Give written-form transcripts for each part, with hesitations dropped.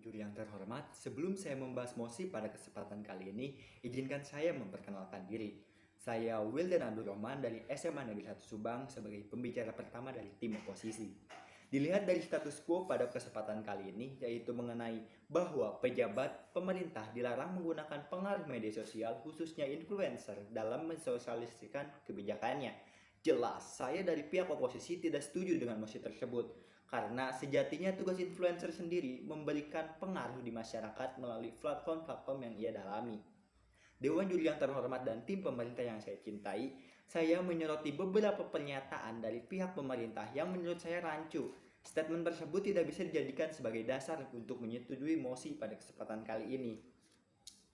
Juri yang terhormat, sebelum saya membahas mosi pada kesempatan kali ini, izinkan saya memperkenalkan diri. Saya Wildan Abdul Rahman dari SMA Negeri 1 Subang sebagai pembicara pertama dari tim oposisi. Dilihat dari status quo pada kesempatan kali ini, yaitu mengenai bahwa pejabat pemerintah dilarang menggunakan pengaruh media sosial, khususnya influencer, dalam mensosialisasikan kebijakannya. Jelas, saya dari pihak oposisi tidak setuju dengan mosi tersebut. Karena sejatinya tugas influencer sendiri memberikan pengaruh di masyarakat melalui platform-platform yang ia dalami. Dewan Juri yang terhormat dan tim pemerintah yang saya cintai, saya menyoroti beberapa pernyataan dari pihak pemerintah yang menurut saya rancu. Statement tersebut tidak bisa dijadikan sebagai dasar untuk menyetujui mosi pada kesempatan kali ini.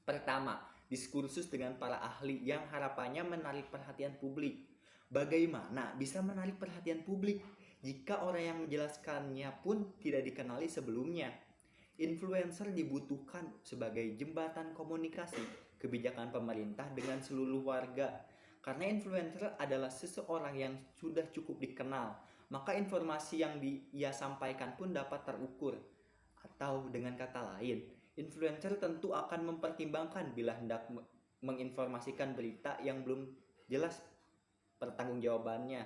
Pertama, diskursus dengan para ahli yang harapannya menarik perhatian publik. Bagaimana bisa menarik perhatian publik jika orang yang menjelaskannya pun tidak dikenali sebelumnya? Influencer dibutuhkan sebagai jembatan komunikasi kebijakan pemerintah dengan seluruh warga. Karena influencer adalah seseorang yang sudah cukup dikenal, maka informasi yang ia sampaikan pun dapat terukur. Atau dengan kata lain, influencer tentu akan mempertimbangkan bila hendak menginformasikan berita yang belum jelas pertanggungjawabannya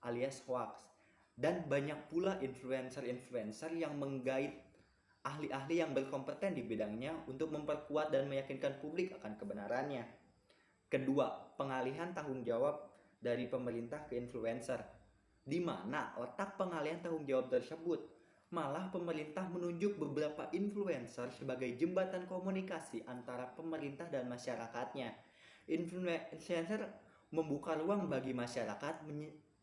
alias hoax. Dan banyak pula influencer-influencer yang menggait ahli-ahli yang berkompeten di bidangnya untuk memperkuat dan meyakinkan publik akan kebenarannya. Kedua, pengalihan tanggung jawab dari pemerintah ke influencer. Di mana letak pengalihan tanggung jawab tersebut? Malah pemerintah menunjuk beberapa influencer sebagai jembatan komunikasi antara pemerintah dan masyarakatnya. Influencer membuka ruang bagi masyarakat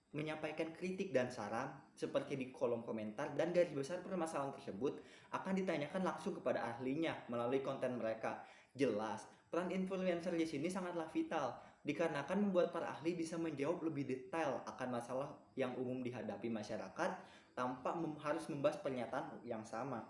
menyampaikan kritik dan saran seperti di kolom komentar, dan garis besar permasalahan tersebut akan ditanyakan langsung kepada ahlinya melalui konten mereka. Jelas, peran influencer di sini sangatlah vital dikarenakan membuat para ahli bisa menjawab lebih detail akan masalah yang umum dihadapi masyarakat tanpa harus membahas pernyataan yang sama.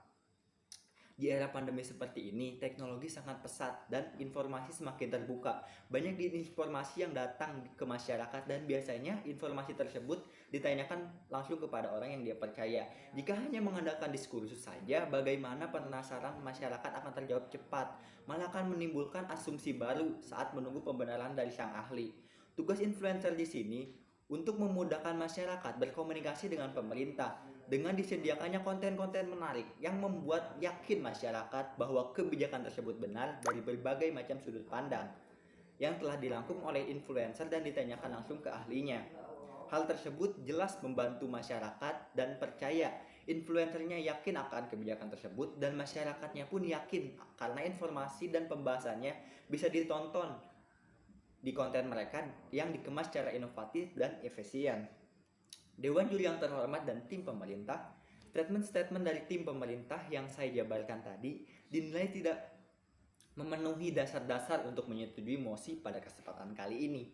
Di era pandemi seperti ini, teknologi sangat pesat dan informasi semakin terbuka. Banyak informasi yang datang ke masyarakat dan biasanya informasi tersebut ditanyakan langsung kepada orang yang dia percaya. Jika hanya mengandalkan diskursus saja, bagaimana penasaran masyarakat akan terjawab cepat, malah akan menimbulkan asumsi baru saat menunggu pembenaran dari sang ahli. Tugas influencer di sini untuk memudahkan masyarakat berkomunikasi dengan pemerintah dengan disediakannya konten-konten menarik yang membuat yakin masyarakat bahwa kebijakan tersebut benar dari berbagai macam sudut pandang yang telah dirangkum oleh influencer dan ditanyakan langsung ke ahlinya. Hal tersebut jelas membantu masyarakat dan percaya influencernya yakin akan kebijakan tersebut dan masyarakatnya pun yakin karena informasi dan pembahasannya bisa ditonton di konten mereka yang dikemas secara inovatif dan efisien. Dewan Juri yang terhormat dan tim pemerintah, statement-statement dari tim pemerintah yang saya jabarkan tadi dinilai tidak memenuhi dasar-dasar untuk menyetujui mosi pada kesempatan kali ini.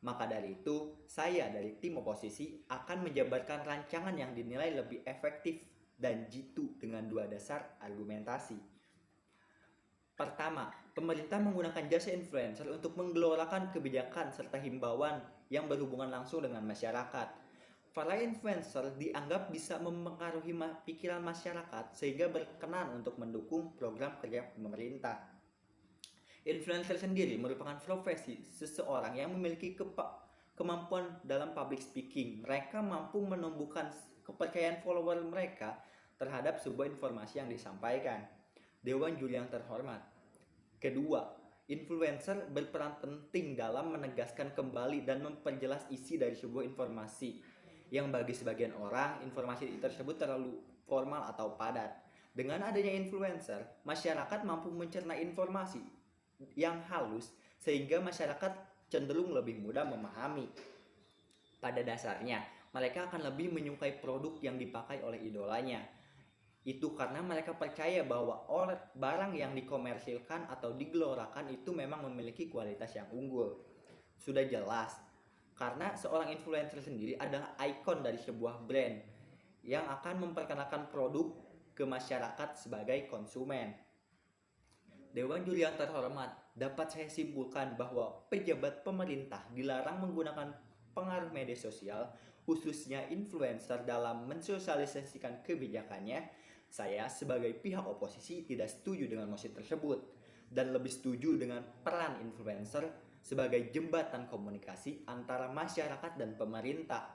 Maka dari itu, saya dari tim oposisi akan menjabarkan rancangan yang dinilai lebih efektif dan jitu dengan dua dasar argumentasi. Pertama, pemerintah menggunakan jasa influencer untuk menggelorakan kebijakan serta himbauan yang berhubungan langsung dengan masyarakat. Para influencer dianggap bisa mempengaruhi pikiran masyarakat sehingga berkenan untuk mendukung program kerja pemerintah. Influencer sendiri merupakan profesi seseorang yang memiliki kemampuan dalam public speaking. Mereka mampu menumbuhkan kepercayaan follower mereka terhadap sebuah informasi yang disampaikan. Dewan Juri yang terhormat. Kedua, influencer berperan penting dalam menegaskan kembali dan memperjelas isi dari sebuah informasi yang bagi sebagian orang informasi tersebut terlalu formal atau padat. Dengan adanya influencer, masyarakat mampu mencerna informasi yang halus sehingga masyarakat cenderung lebih mudah memahami. Pada dasarnya, mereka akan lebih menyukai produk yang dipakai oleh idolanya. Itu karena mereka percaya bahwa barang yang dikomersilkan atau digelorakan itu memang memiliki kualitas yang unggul. Sudah jelas, karena seorang influencer sendiri adalah ikon dari sebuah brand yang akan memperkenalkan produk ke masyarakat sebagai konsumen. Dewan Juri yang terhormat, dapat saya simpulkan bahwa pejabat pemerintah dilarang menggunakan pengaruh media sosial, khususnya influencer dalam mensosialisasikan kebijakannya. Saya sebagai pihak oposisi tidak setuju dengan mosi tersebut dan lebih setuju dengan peran influencer sebagai jembatan komunikasi antara masyarakat dan pemerintah.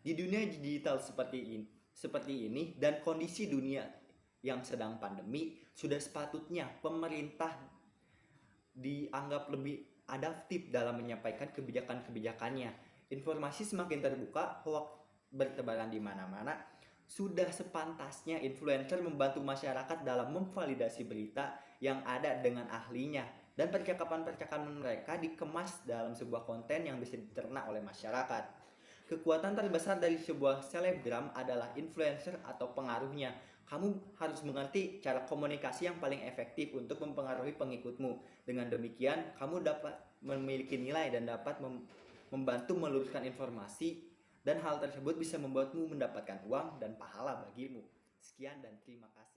Di dunia digital seperti ini dan kondisi dunia yang sedang pandemi, sudah sepatutnya pemerintah dianggap lebih adaptif dalam menyampaikan kebijakan-kebijakannya. Informasi semakin terbuka, hoax bertebaran di mana-mana. Sudah sepantasnya influencer membantu masyarakat dalam memvalidasi berita yang ada dengan ahlinya, dan percakapan-percakapan mereka dikemas dalam sebuah konten yang bisa dicerna oleh masyarakat. Kekuatan terbesar dari sebuah selebgram adalah influencer atau pengaruhnya. Kamu harus mengerti cara komunikasi yang paling efektif untuk mempengaruhi pengikutmu. Dengan demikian, kamu dapat memiliki nilai dan dapat membantu meluruskan informasi, dan hal tersebut bisa membuatmu mendapatkan uang dan pahala bagimu. Sekian dan terima kasih.